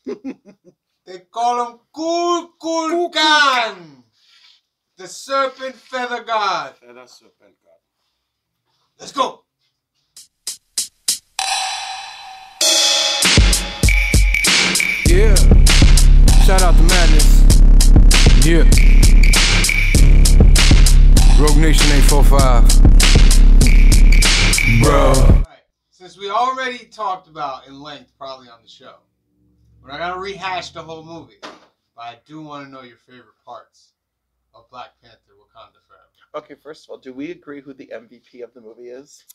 They call him Kulkulkan, the serpent feather god. Feather serpent god. Let's go. Yeah. Shout out to Madness. Yeah. Rogue Nation 845. Bro. All right. Since we already talked about in length, probably on the show, we're not gonna rehash the whole movie, but I do want to know your favorite parts of Black Panther: Wakanda Forever. Okay, first of all, do we agree who the MVP of the movie is?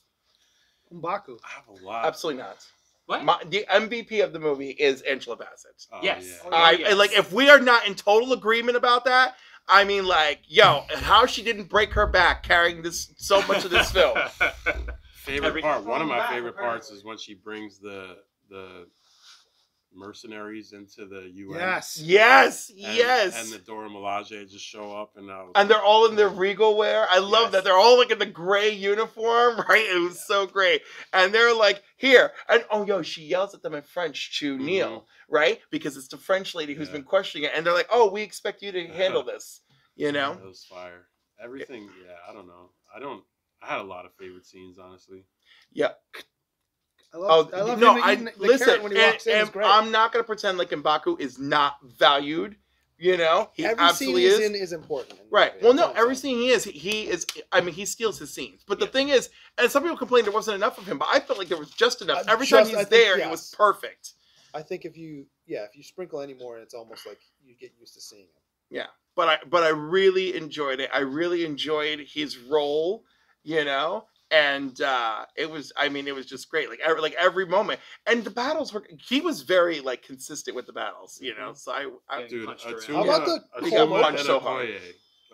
M'Baku. I have a lot. Absolutely not. What? The MVP of the movie is Angela Bassett. Oh, Yes. yeah. I like, if we are not in total agreement about that, I mean, like, yo, how she didn't break her back carrying this so much of this film. Favorite part. One of my Back, favorite parts apparently. is when she brings the mercenaries into the UN. Yes. Yes, And, yes. And the Dora Milaje just show up and And they're all in their regal wear. I love Yes. that. They're all like in the gray uniform, right? It was so great. And they're like, here. And oh, yo, she yells at them in French to kneel, right? Because it's the French lady who's Yeah. been questioning it. And they're like, oh, we expect you to handle this, you know? It was fire. Everything. Yeah, I don't know. I had a lot of favorite scenes, honestly. Yeah. I love no, him I eating the listen. carrot when he walks in. It's And great. I'm not gonna pretend like M'Baku is not valued. You know, he Every scene absolutely he's is. in is important. in the Right. movie. Well, That's no, all I'm every saying. scene he is. I mean, he steals his scenes. But the thing is, and some people complain there wasn't enough of him, but I felt like there was just enough. Every time I he's think, there, yes. it was perfect. I think if you sprinkle any more, it's almost like you get used to seeing him. Yeah. But I really enjoyed it. I really enjoyed his role. You know. And it was just great. Like every moment, and the battles were. He was very like consistent with the battles, you know. So I Yeah. Dude, Punched around. Atuma, How about the He got cold punched and so hard. Okoye.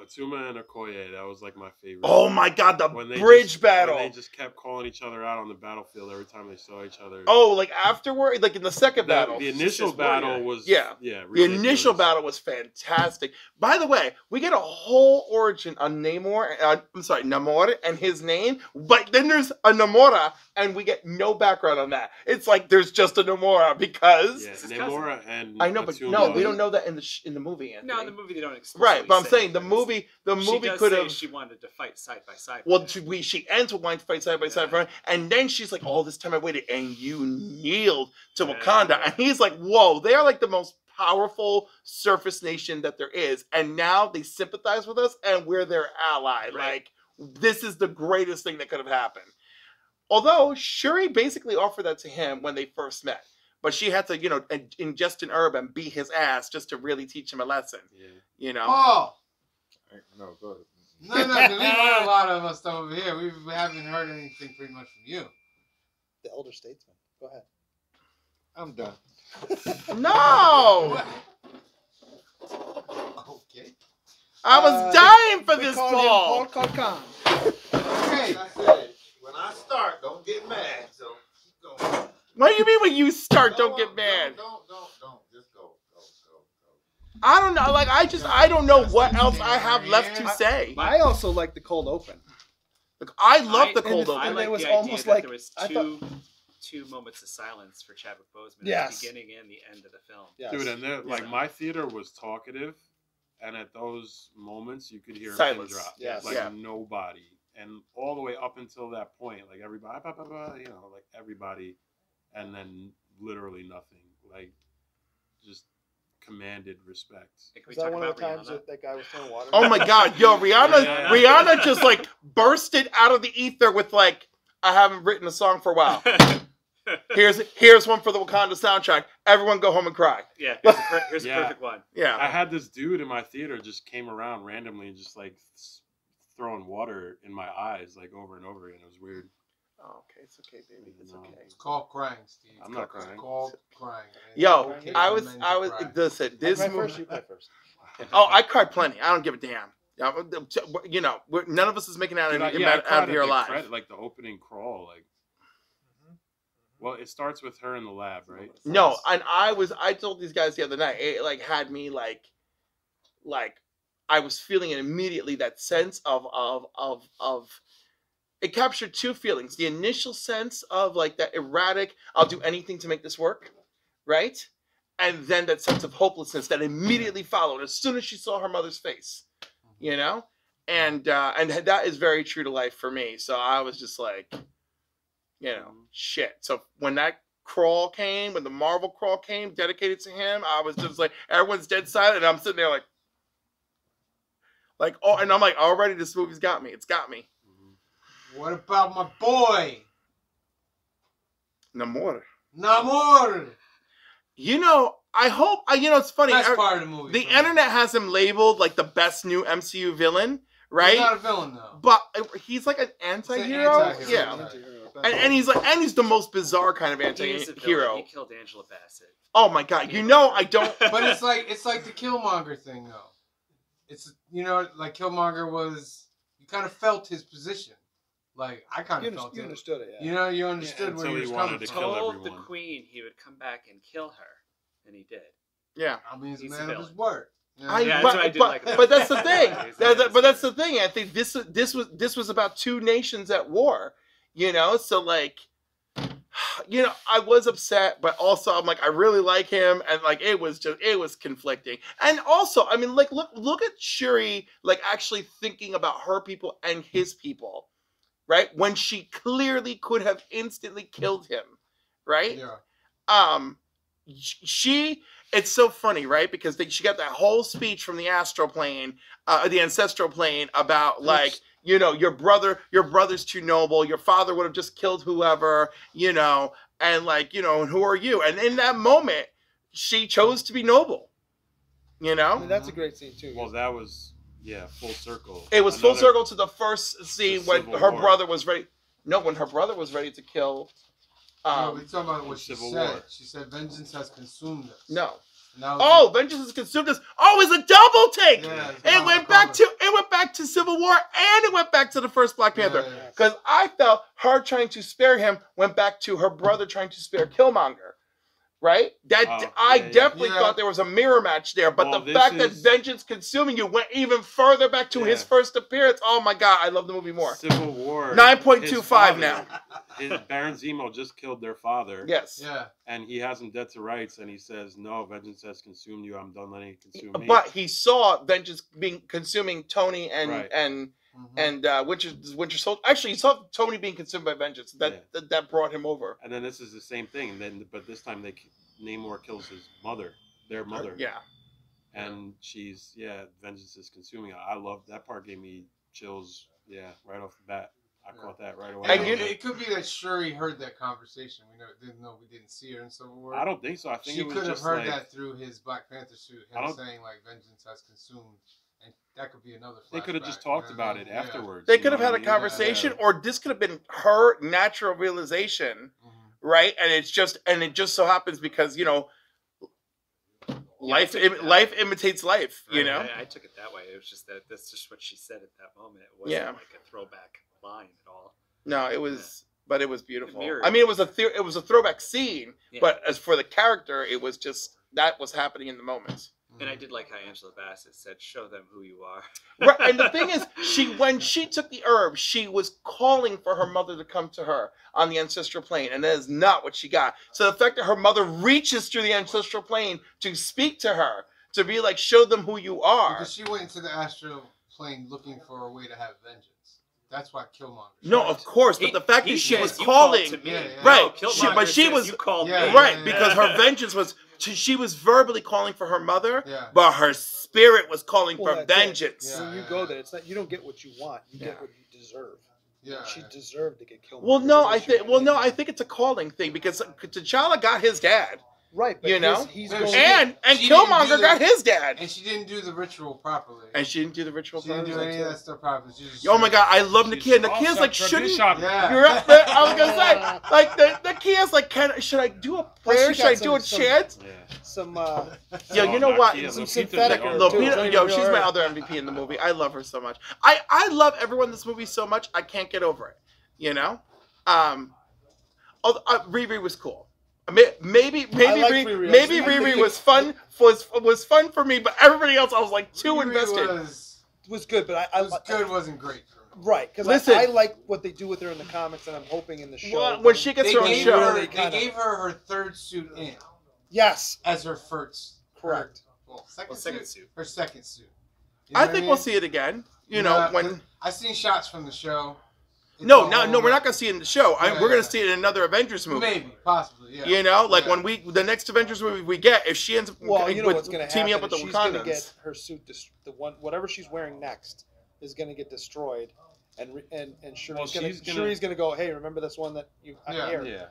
Atuma and Okoye, that was like my favorite. Oh my god, the When they bridge just, battle. When they just kept calling each other out on the battlefield every time they saw each other. Oh, like afterward, like in the second battle. The initial Just battle warrior. was Yeah. yeah. The initial ridiculous. battle was fantastic. By the way, we get a whole origin on Namor and his name, but then there's a Namora, and we get no background on that. It's like there's just a Namora because Yeah, It's his Namora and I know, but Atuma. no, we don't know that in the movie. Anthony. No, in the movie they don't explicitly Right, but I'm say saying it, the but movie she does could say have. she wanted to fight side by side. Well, with him. she ends with wanting to fight side by side, Yeah. and then she's like, "All this time I waited, and you kneeled to Yeah, Wakanda," yeah. and he's like, "Whoa, they are like the most powerful surface nation that there is, and now they sympathize with us, and we're their ally. Right. Like, this is the greatest thing that could have happened." Although Shuri basically offered that to him when they first met, but she had to, ingest an herb and beat his ass just to really teach him a lesson. Yeah. You know. Oh, No, go ahead. no, because we've heard a lot of us stuff over here. We haven't heard anything pretty much from you. The elder statesman. Go ahead. I'm done. No, Okay. I was dying for this, Paul. Paul Khan. Okay. I said, when I start, don't get mad. So keep going. What do you mean when you start? Don't get mad. Don't. Just go. I don't know. Like I don't know what else I have left to say. I also like the cold open. Like, I love the and cold the- open. I and like it was the idea almost that like- there was I two moments of silence for Chadwick Boseman at Yes. the beginning and the end of the film. Yes. Dude, and then, like Yeah. my theater was talkative, and at those moments you could hear a pin Silence. drop. Yes. Like Yeah. nobody, and all the way up until that point, like everybody, like everybody, and then literally nothing. Like just commanded respect. Hey, can we Was that talk one of about the times Rihanna? that guy was throwing water? Oh my god, yo, Rihanna Yeah. Rihanna just like bursted out of the ether with like, I haven't written a song for a while. Here's one for the Wakanda soundtrack. Everyone go home and cry. Yeah, here's Yeah. a perfect one. Yeah. I had this dude in my theater just came around randomly and just like throwing water in my eyes like over and over again. It was weird. Oh, okay, it's okay, baby. It's No. okay. It's called crying, Steve. I'm not It's crying. called crying. Yo, Okay, I was men to cry. listen, this I play movie. first, you play first. Oh, I cried plenty. I don't give a damn. None of us is making out Dude, of, I out cried of here at the alive. credit, like the opening crawl. Like, well, it starts with her in the lab, right? No, and I told these guys the other night, it like had me like I was feeling it immediately, that sense of it captured two feelings. The initial sense of like that erratic, I'll do anything to make this work, right? and then that sense of hopelessness that immediately followed as soon as she saw her mother's face, you know, and that is very true to life for me. So I was just like, you know, shit. So when that crawl came, when the Marvel crawl came, dedicated to him, I was just like, everyone's dead silent, and I'm sitting there like, oh, and I'm like, already this movie's got me. It's got me. What about my boy? Namor. Namor. You know, I hope. You know, it's funny. Best part of the movie. The internet has him labeled like the best new MCU villain, right? He's not a villain though. But he's like an anti-hero. He's an Yeah. anti-hero. And he's the most bizarre kind of He is a villain. anti-hero. He killed Angela Bassett. Oh my god! You know, I don't. But it's like the Killmonger thing though. It's, you know, like Killmonger was, you kind of felt his position. Like I kind of felt it. You understood it. Yeah. You know, you understood where until he was he coming wanted to from. kill Told everyone. the Queen he would come back and kill her, and he did. Yeah. I mean, he's a He's man a of his villain. word. You know? Yeah, that's what I do like about but him. that's the thing. Yeah, But that's the thing. I think this was about two nations at war. You know, so like, you know, I was upset, but also I'm like, I really like him, and like it was conflicting. And also, I mean, like look at Shuri, like actually thinking about her people and his people, right? When she clearly could have instantly killed him, right? Yeah. It's so funny, right? Because she got that whole speech from the astral plane, the ancestral plane, about like, you know, your brother's too noble. Your father would have just killed whoever, you know, and like, you know, and who are you? And in that moment, she chose to be noble, you know? I mean, that's a great scene too. Well, that was full circle. It was full circle to the first scene when Civil her War. brother was ready. No, when her brother was ready to kill. No, we're talking about what she Civil said. War. She said, "Vengeance has consumed us." No. Now Oh, vengeance has consumed us. Oh, it's a double take. Yeah, it's It went back to Civil War, and it went back to the first Black Panther. Yeah. Because I felt her trying to spare him went back to her brother trying to spare Killmonger. Right? I definitely thought there was a mirror match there, but Well, the fact that vengeance consuming you went even further back to his first appearance. Oh my god, I love the movie more. Civil War. 9.25 now. Baron Zemo just killed their father. Yes. Yeah. And he has him dead to rights, and he says, "No, vengeance has consumed you. I'm done letting it consume me." But he saw vengeance being consuming Tony and Right. and Winter Soldier. Actually, he saw Tony being consumed by vengeance. That brought him over. And then this is the same thing. But this time Namor kills his mother, their mother. Yeah. And she's vengeance is consuming. I love that part. Gave me chills. Yeah, right off the bat, I caught that right away. And it could be that Shuri heard that conversation. We didn't see her in Civil War. I don't think so. I think she it was could have just heard like, that through his Black Panther suit. Him saying like, "Vengeance has consumed," and that could be another. They could have just talked about it afterwards. They could have had a conversation, or this could have been her natural realization, right? And it just so happens because you know, life imitates life. You know, I took it that way. It was just that's just what she said at that moment. It wasn't like a throwback line at all. No, it was, but it was beautiful. Mirrored. I mean, it was a throwback scene, but as for the character, it was just that was happening in the moment. And I did like how Angela Bassett said, "Show them who you are." Right, and the thing is, when she took the herb, she was calling for her mother to come to her on the ancestral plane, and that is not what she got. So the fact that her mother reaches through the ancestral plane to speak to her, to be like, show them who you are. Because she went into the astral plane looking for a way to have vengeance. That's why Killmonger. No, of course, but the fact that she was calling, right? No, But she was you called me. right because her vengeance was. She was verbally calling for her mother, Yeah. but her spirit was calling for that's it. vengeance. When you go there, it's not you don't get what you want. You get what you deserve. Yeah. She deserved to get killed. Well, no, I think it's a calling thing because T'Challa got his dad, right, but you know, he's No, going, and she didn't Killmonger do got the- his dad, And she didn't do the ritual properly. and she didn't do the ritual. She didn't do any of that stuff properly. She just Oh my god, I love Nakia. Nakia's like, shouldn't Yeah. you're up there? I was gonna say, like, Nakia's like, should I do a prayer? she Should I got do a some- chant? some Yo, you know what? Nakia, Some Lupita's synthetic like, or oh, two. Lupita, yo, she's my other MVP in the movie. I love her so much. I love everyone in this movie so much. I can't get over it. You know, Riri was cool. Maybe Riri was fun fun for me, but everybody else I was like too invested. was good, but I was good, wasn't great for me. right because Listen. I like what they do with her in the comics, and I'm hoping in the show When she gets her own show. They gave her her third suit in. Yes. as her first. Correct. Second suit. Her second suit. You know I what think mean? we'll see it again. You know, Nah, when... I seen shots from the show. It's No, all we're not going to see it in the show. Yeah, We're going yeah. to see it in another Avengers movie. Maybe, possibly, yeah. You know, like Yeah. when the next Avengers movie we get, if she ends up Well, you know what's going to teaming happen up with is the she's going to Wakandans. get her suit, whatever she's wearing next is going to get destroyed, and Shuri's going to go, hey, remember this one that you Yeah. here? Yeah.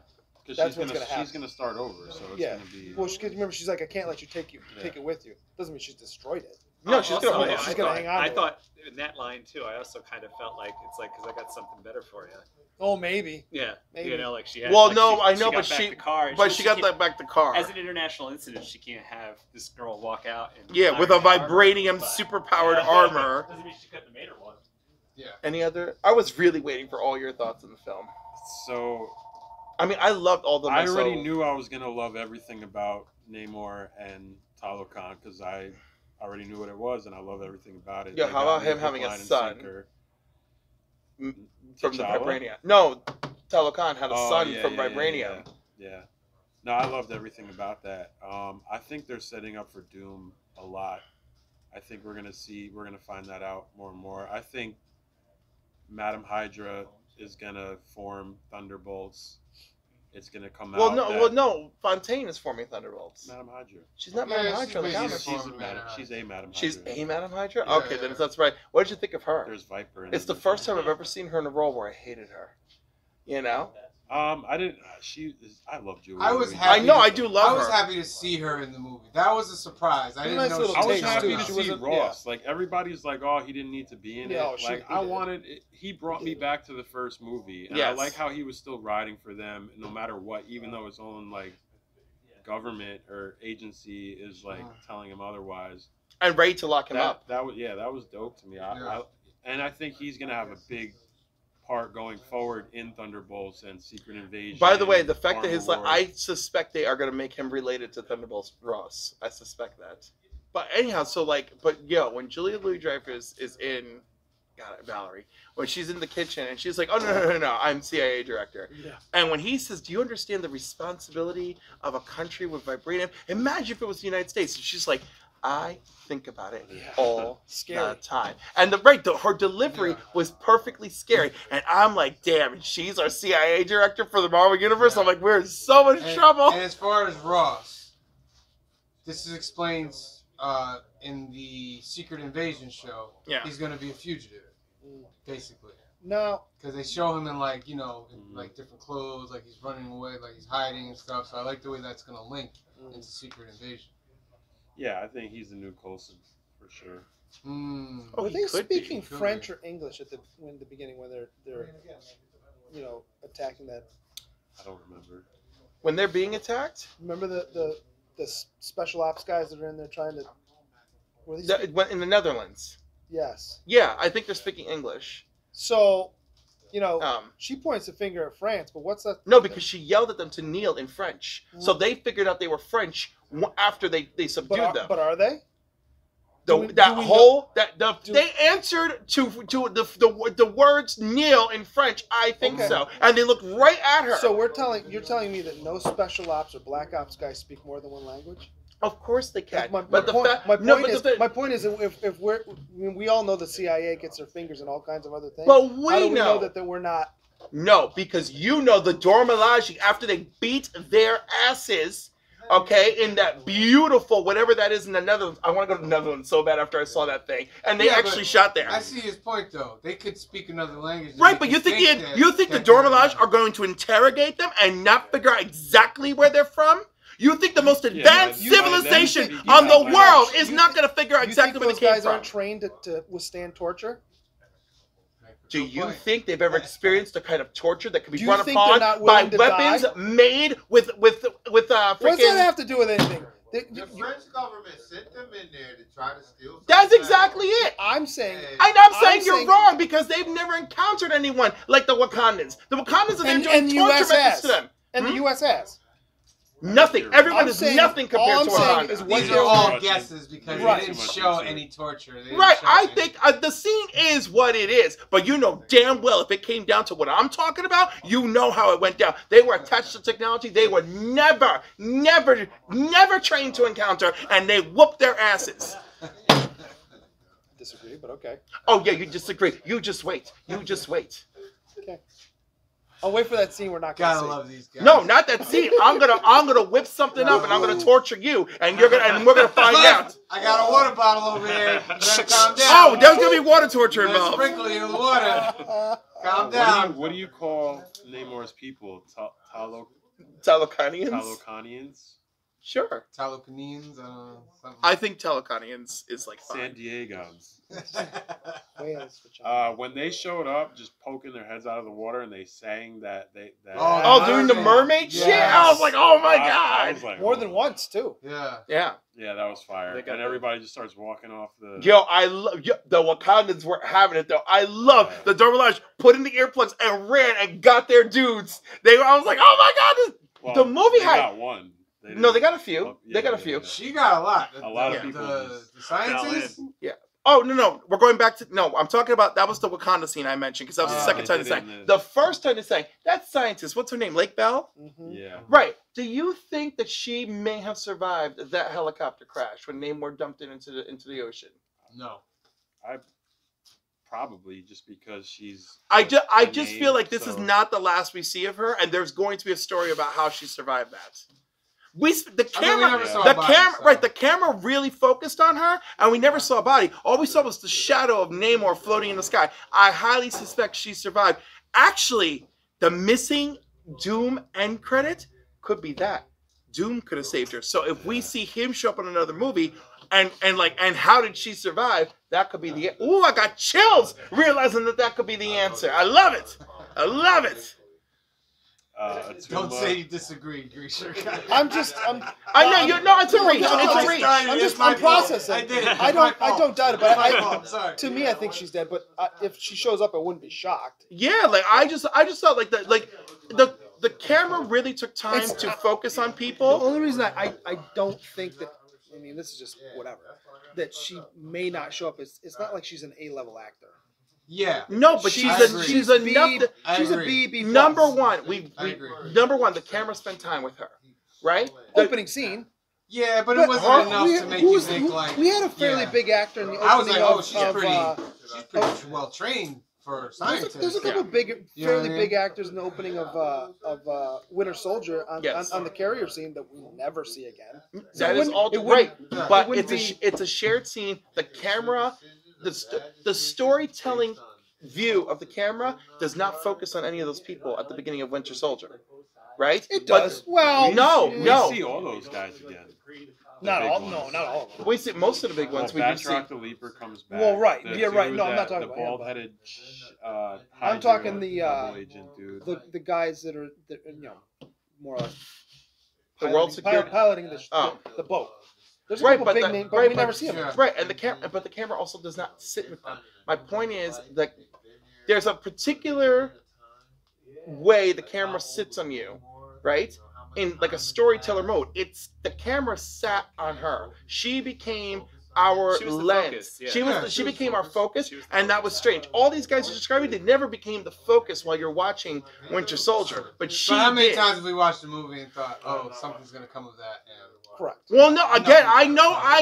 Because That's what's gonna happen. she's gonna start over, so it's Yeah. gonna be. Well, remember, she's like, I can't let you take it with you. Doesn't mean she's destroyed it. No, she's Also, going yeah, to... she's gonna hang on I to it. thought in that line too. I also kind of felt like it's like because I got something better for you. Oh, maybe. Yeah, Maybe. you know, like she had. Well, like no, I know, got but back she... the car, and But she got can't- that back the car. As an international incident, she can't have this girl walk out and Yeah, with a iron armor, vibranium but- super-powered armor. Doesn't mean she couldn't have made her one. Yeah. Any other... I was really waiting for all your thoughts on the film. So I mean, I loved all the... I already knew I was gonna love everything about Namor and Talokan because I already knew what it was, and I love everything about it. Yeah, They how got about me him having a hook, line, and son? sinker. From the T'Challa? Vibranium. No, Talokan had a Oh, son yeah, from yeah, Vibranium. Yeah. No, I loved everything about that. I think they're setting up for Doom a lot. I think we're gonna find that out more and more. I think Madam Hydra is gonna form Thunderbolts. It's gonna come out. No. Fontaine is forming Thunderbolts. Madam Hydra. She's not Yeah, Madam Hydra in the she's comics. She's a Madam Madam. Hydra. She's a Madam Hydra. She's a Madam Hydra? Yeah, Okay, yeah, then yeah. that's right. What did you think of her? There's Viper. In It's the first time I've ever seen her in a role where I hated her. You know? I didn't. I love Julie. I was Louis. happy. I know, I do love I was her. happy to see her in the movie. That was a surprise. I didn't Nice know little she I was taste, happy too. to She see wasn't- Ross. Like everybody's like, oh, he didn't need to be in No, it. he Like I did. wanted. He brought me back to the first movie, and Yes. I like how he was still riding for them, no matter what, even though his own like government or agency is like telling him otherwise. And ready to lock him up. That was dope to me. And I think he's gonna have a big part going forward in Thunderbolts and Secret Invasion. By the way, the fact that Armor his like, Wars. I suspect they are going to make him related to Thunderbolts Ross. I suspect that. But anyhow, when Julia Louis-Dreyfus is in, Valerie, when she's in the kitchen and she's like, oh no, I'm CIA director. Yeah. And when he says, do you understand the responsibility of a country with vibranium? Imagine if it was the United States. And she's like, I think about it all Scary. the time. And her delivery was perfectly scary. And I'm like, damn, she's our CIA director for the Marvel Universe? Yeah. I'm like, we're in so much trouble. And as far as Ross, this explains in the Secret Invasion show, Yeah. he's going to be a fugitive, basically. No. Because they show him in like, in like different clothes, like he's running away, like he's hiding and stuff. So I like the way that's going to link into Secret Invasion. Yeah, I think he's the new Coulson for sure. Oh, Were he they could be. speaking He could French be. or English at the beginning when they're attacking that? I don't remember. When they're being attacked? Remember the special ops guys that are in there trying to? Were they In the Netherlands. yes. Yeah, I think they're speaking English. So, she points the finger at France, but what's that? No, because she yelled at them to kneel in French. So they figured out they were French after they subdued them. But are they? They answered to the words kneel in French. I think so, and they looked right at her. So you're telling me that no special ops or black ops guys speak more than one language? Of course they can. My But point is, if we all know the CIA gets their fingers in all kinds of other things. But how do we know that we're not? No, because the Dormilaje, after they beat their asses, okay, in that beautiful, whatever that is in the Netherlands. I want to go to the Netherlands so bad after I saw that thing. And they actually shot there. I see his point, though. They could speak another language. Right, but you think the Dormilaje are going to interrogate them and not figure out exactly where they're from? You think the most advanced civilization on the world is not going to figure out exactly where they came those guys from? aren't trained to withstand torture? Do you think they've ever experienced the kind of torture that can be Do you brought think upon they're not by willing to weapons die? made with freaking? What does that have to do with anything? The French government sent them in there to try to steal. That's exactly it. I'm saying. And I'm saying you're wrong because they've never encountered anyone like the Wakandans. The Wakandans have enjoyed torture methods to them. And the U.S. has. Nothing. Everyone is nothing compared to Wakanda. These are all guesses because they didn't show any torture. Right. I think the scene is what it is. But you know damn well if it came down to what I'm talking about, you know how it went down. They were attached to technology they were never trained to encounter, and they whooped their asses. Disagree, but okay. Oh yeah, you disagree. You just wait. Okay. I'll wait for that scene. We're not gonna love these guys. No, not that scene. I'm gonna whip something up and I'm gonna torture you, and we're gonna find out. I got a water bottle over here. You better calm down. Oh, there's gonna be water torture involved. Sprinkle you with water. Calm down. What do you call Namor's people? Talocanians? Talocanians? Sure. Talocanians? I think Talocanians is like San Diegans. Whales. When they showed up, just poking their heads out of the water, and they sang that doing the mermaid shit. I was like, oh my god! I was like, more than once too. Yeah, that was fire. And everybody just starts walking off the. Yo, I love the Wakandans were having it though. I love the Dormilaje put in the earplugs and ran and got their dudes. I was like, oh my god! The movie had got one. They got a few. They got a few. She got a lot. A lot of people. The scientists. Yeah. Oh no! We're going back to I'm talking about that was the Wakanda scene I mentioned because that was the second time they sang. The first time they sang, that scientist, what's her name? Lake Bell. Mm-hmm. Yeah. Right. Do you think that she may have survived that helicopter crash when Namor dumped it into the ocean? No. I probably just because she's. I just feel like this is not the last we see of her, and there's going to be a story about how she survived that. The camera really focused on her, and we never saw a body. All we saw was the shadow of Namor floating in the sky. I highly suspect she survived. Actually, the missing Doom end credit could be that. Doom could have saved her. So if we see him show up in another movie, and how did she survive? That could be the. Ooh, I got chills realizing that could be the answer. I love it. Don't say you disagree, Greaser. I know you know it's a reach. I'm processing. I did it. I don't doubt it, but I'm sorry. To me, I think she's dead. But if she shows up, I wouldn't be shocked. Yeah, like I just thought the camera really took time to focus on people. The only reason I don't think that, I mean, this is just whatever, that she may not show up is it's not like she's an A-level actor. Yeah. No, but she's a B. Number one, number one, the camera spent time with her, right? Opening scene. Yeah, but it wasn't enough to make you think like. We had a fairly big actor in the opening. I was like, she's pretty well trained for scientists. There's a couple fairly big actors in the opening of Winter Soldier on the carrier scene that we never see again. That is all right, but it's a shared scene. The camera. The storytelling view of the camera does not focus on any of those people at the beginning of Winter Soldier, right? It does. We see all those guys again. Not all of them. We see most of the big ones. Batroc the Leaper comes back. Well, right. Right. No, I'm not talking about the bald-headed. I'm talking the agent dude. the guys that are more or less the world security piloting the boat. There's a couple big names, but we never see them. Right, and the camera also does not sit with them. My point is that there's a particular way the camera sits on you, right? In like a storyteller mode. It's the camera sat on her. She became our lens. Yeah. She became our focus, and that was strange. All these guys are describing, they never became the focus while you're watching Winter Soldier. But how many times have we watched the movie and thought, oh, something's gonna come of that? Correct. Well, no. Again, I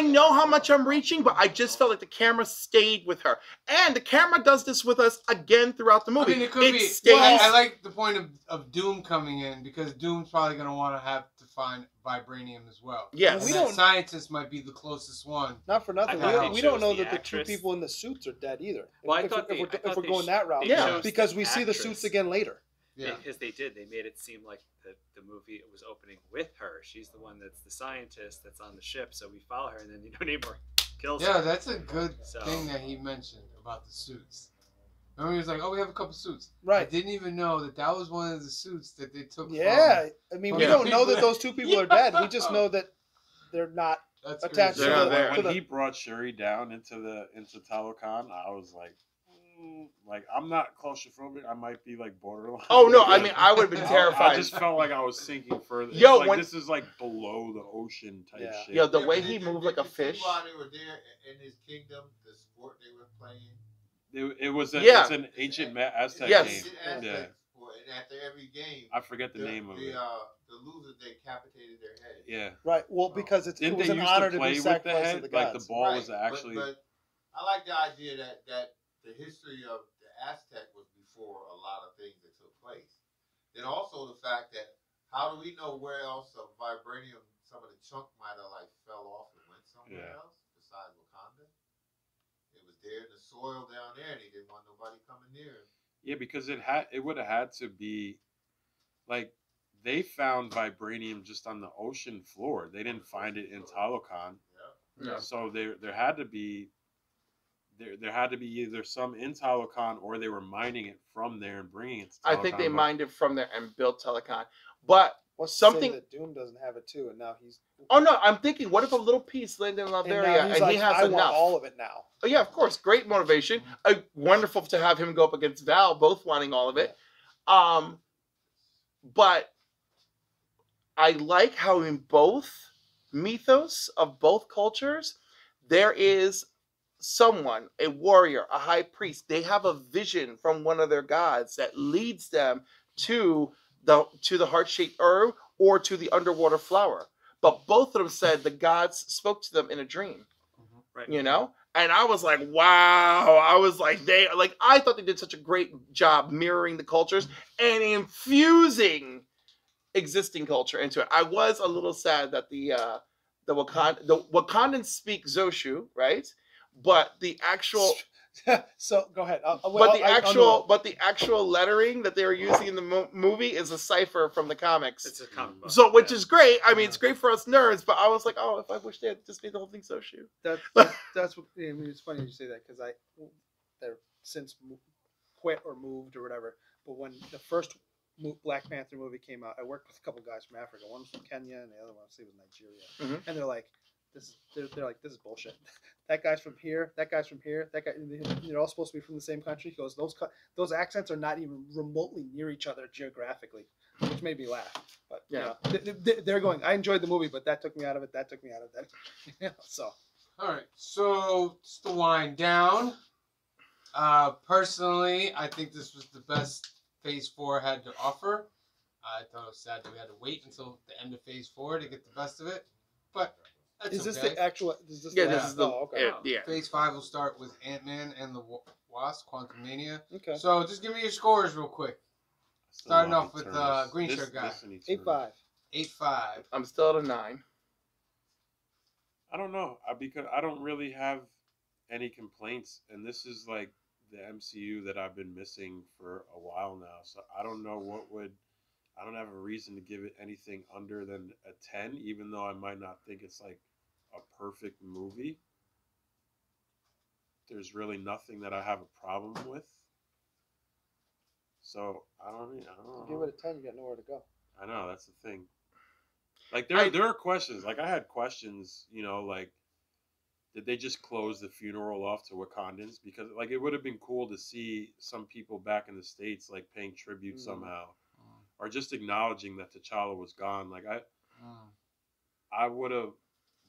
know how much I'm reaching, but I just felt like the camera stayed with her, and the camera does this with us again throughout the movie. I mean, it could be. Well, I like the point of Doom coming in because Doom's probably going to want to have to find vibranium as well. Yes, and that scientist might be the closest one. Not for nothing. We don't know that the two people in the suits are dead either. Well, if we're going that route, because we see the suits again later. Yeah. Because they made it seem like the movie was opening with her. She's the one that's the scientist that's on the ship, so we follow her, and then Namor kills her. Yeah, that's a good thing that he mentioned about the suits. Remember, he was like, "Oh, we have a couple suits." Right. I didn't even know that was one of the suits that they took. Yeah, I mean, we don't know that those two people are dead. We just know that they're not attached to When he brought Shuri down into Talokan, I was like, like I'm not claustrophobic. I might be like borderline. Oh no, I mean I would have been terrified. I just felt like I was sinking further. Yo, It's like, when this is like below the ocean type shit. Yo, the way he moved like a Did you see fish. while they were there in his kingdom, the sport they were playing. It was it's an ancient Aztec Yes. game. Aztec Yeah. sport, and after every game, I forget the name of it. The losers decapitated their head. Yeah. Right. Well, because it Didn't was they an used honor to to play be with the sacrificed to head? the Like gods. the ball was actually. But I like the idea that the history of the Aztec was before a lot of things that took place. Then also the fact that how do we know where else of vibranium some of the chunk might have like fell off and went somewhere else besides Wakanda? It was there in the soil down there, and he didn't want nobody coming near him. Yeah, because it would have had to be, like, they found vibranium just on the ocean floor. They didn't find it in Talokan. Yeah. So there had to be either some in Talokan or they were mining it from there and bringing it to Talokan. I think they mined it from there and built Telecon. But What's something that Doom doesn't have it too, and now he's. Oh no, I'm thinking, what if a little piece landed in Latveria and like, he has I enough? want all of it now. Oh, yeah, of course, great motivation. Wonderful to have him go up against Val, both wanting all of it. But I like how in both mythos of both cultures, there is someone, a warrior, a high priest. They have a vision from one of their gods that leads them to the heart-shaped herb or to the underwater flower. But both of them said the gods spoke to them in a dream. Right. You know? And I was like, wow. I was like, I thought they did such a great job mirroring the cultures and infusing existing culture into it. I was a little sad that the Wakandans speak Zoshu, right? But the actual So go ahead. But the actual lettering that they were using in the movie is a cipher from the comics. It's a comic book. So, which is great. I mean, it's great for us nerds. But I was like, oh, if I wish they had just made the whole thing Zoshu. That's what. I mean, it's funny you say that because they're since quit or moved or whatever. But when the first Black Panther movie came out, I worked with a couple guys from Africa. One was from Kenya, and the other one, was Nigeria. Mm-hmm. And they're like, they're like, this is bullshit. That guy's from here. That guy's from here. That guy. They're all supposed to be from the same country. He goes, those accents are not even remotely near each other geographically, which made me laugh. But yeah, they're going. I enjoyed the movie, but that took me out of it. That took me out of that. So. All right. So just to wind down. Personally, I think this was the best Phase 4 had to offer. I thought it was sad that we had to wait until the end of Phase 4 to get the best of it, but that's Is this okay. the actual? Is this Yeah, the this is the okay. yeah. Phase 5 will start with Ant-Man and the Wasp: Quantumania. Okay. So just give me your scores real quick. Starting off with green shirt guy. 8-5. 8-5. I'm still at a 9. I don't know. Because I don't really have any complaints, and this is like the MCU that I've been missing for a while now. So I don't know I don't have a reason to give it anything under than a 10, even though I might not think it's like a perfect movie. There's really nothing that I have a problem with. So I don't know. Give it a 10, you got nowhere to go. I know, that's the thing. Like there are questions. Like I had questions, like did they just close the funeral off to Wakandans? Because like it would have been cool to see some people back in the States like paying tribute somehow. Or just acknowledging that T'Challa was gone. Like I would have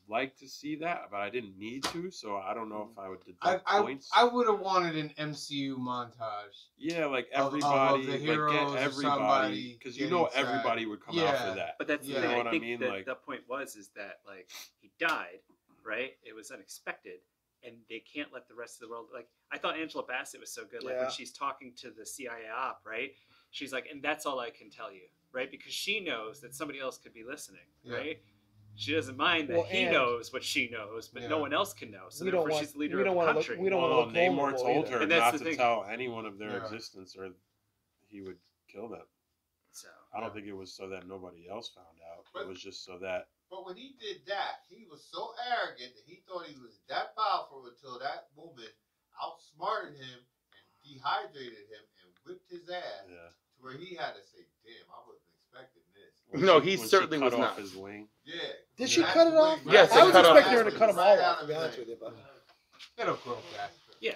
liked to see that, but I didn't need to, so I don't know if I would deduct points. I would have wanted an MCU montage. Yeah, like everybody, of the heroes, like get everybody, because everybody would come out for that. But that's the you thing. know what I think mean? that Like the point is that like he died, right? It was unexpected, and they can't let the rest of the world. Like I thought Angela Bassett was so good. Like when she's talking to the CIA op, right? She's like, and that's all I can tell you, right? Because she knows that somebody else could be listening, right? She doesn't mind that he knows what she knows, but no one else can know. So therefore, she's the leader of the country. Namor told her not to tell anyone of their Yeah. existence, or he would kill them. So I don't think it was so that nobody else found out. It was just so that. But when he did that, he was so arrogant that he thought he was that powerful until that woman outsmarted him and dehydrated him and whipped his ass to where he had to say, "Damn, I wasn't expecting this." No, he certainly was not. His wing. Yeah. Did she cut it off? Yes, I was they cut expecting off. her to cut them all off, to be honest with you. But It'll grow back. Yeah,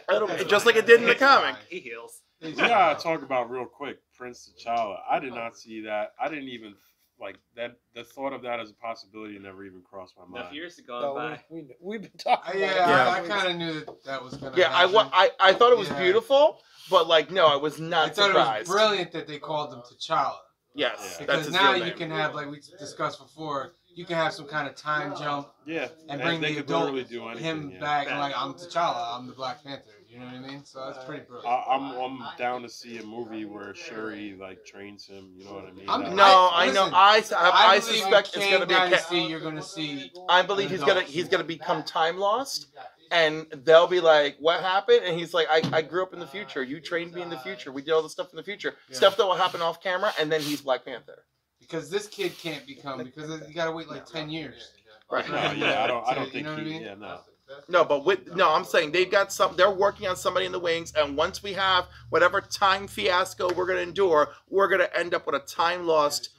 just like it did in the comic. he heals. We gotta talk about real quick Prince T'Challa. I did not see that. I didn't even like that. The thought of that as a possibility never even crossed my mind. Enough years have gone by. We've been talking about it. I kind of knew that was gonna. Yeah, happen. I thought it was beautiful, but like no, I was not I thought surprised. it was brilliant that they called him T'Challa. Yes, Yeah. that's Because his now real you name. can have, like we discussed before, you can have some kind of time jump Yeah, and bring they the could adult literally do anything. him Yeah. back and like I'm T'Challa, I'm the Black Panther. You know what I mean? So that's pretty brilliant. I'm down to see a movie where Shuri like trains him. You know what I mean? No, I I know. listen, I believe suspect in it's gonna be a. Dynasty, you're gonna see. I believe he's gonna become time lost, and they'll be like, "What happened?" And he's like, "I grew up in the future. You trained me in the future. We did all the stuff in the future, stuff that will happen off camera." And then he's Black Panther. Because this kid can't become because you gotta wait like 10 years. Right. No, yeah, I don't You think know what I he. mean? Yeah, no. No, but I'm saying they've got some. They're working on somebody in the wings, and once we have whatever time fiasco we're gonna endure, we're gonna end up with a time lost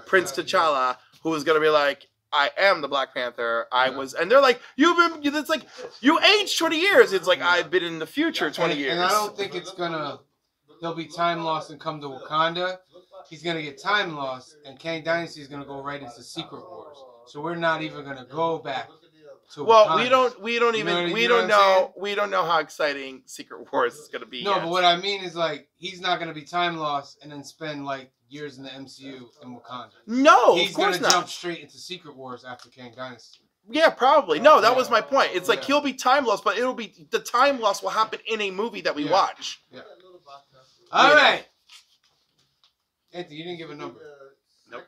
Prince T'Challa who is gonna be like, "I am the Black Panther. I was," and they're like, It's like you aged 20 years. It's like I've been in the future 20 years. And I don't think it's gonna. He'll be time lost and come to Wakanda. He's gonna get time lost, and Kang Dynasty is gonna go right into Secret Wars. So we're not even gonna go back to Well, Wakanda. we don't know how exciting Secret Wars is gonna be. No, yet. but what I mean is like he's not gonna be time lost and then spend like years in the MCU in Wakanda. No, He's of course gonna not. jump straight into Secret Wars after Kang Dynasty. Yeah, probably. No, that was my point. It's like Yeah. he'll be time lost, but it'll be the time loss will happen in a movie that we watch. Yeah. All right. Anthony, you didn't give a number. Nope.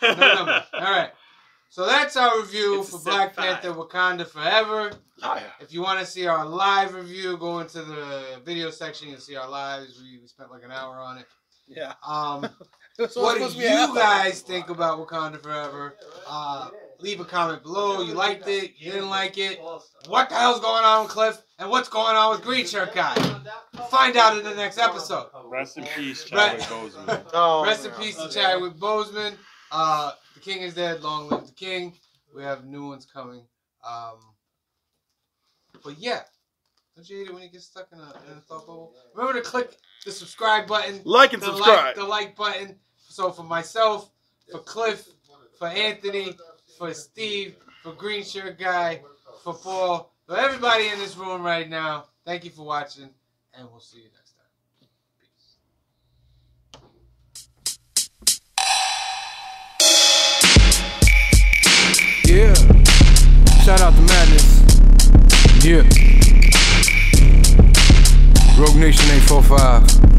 No number. All right. So that's our review It's a for Black 7.5. Panther Wakanda Forever. Oh, yeah. If you want to see our live review, go into the video section. You'll see our lives. We spent like an hour on it. Yeah. What do you guys think about Wakanda Forever? Leave a comment below. You liked it? You didn't like it? What the hell's going on with Cliff? And what's going on with Green Shirt Guy? Find out in the next episode. Rest in peace, Chadwick Boseman. Oh, Rest in peace to Chadwick Boseman. The king is dead. Long live the king. We have new ones coming. But yeah. Don't you hate it when you get stuck in a thought bubble? Remember to click the subscribe button. Like and subscribe. The like button. So for myself, for Cliff, for Anthony, for Steve, for Green Shirt Guy, for Paul, for everybody in this room right now, thank you for watching, and we'll see you next time. Peace. Yeah. Shout out to Madness. Yeah. Rogue Nation 845.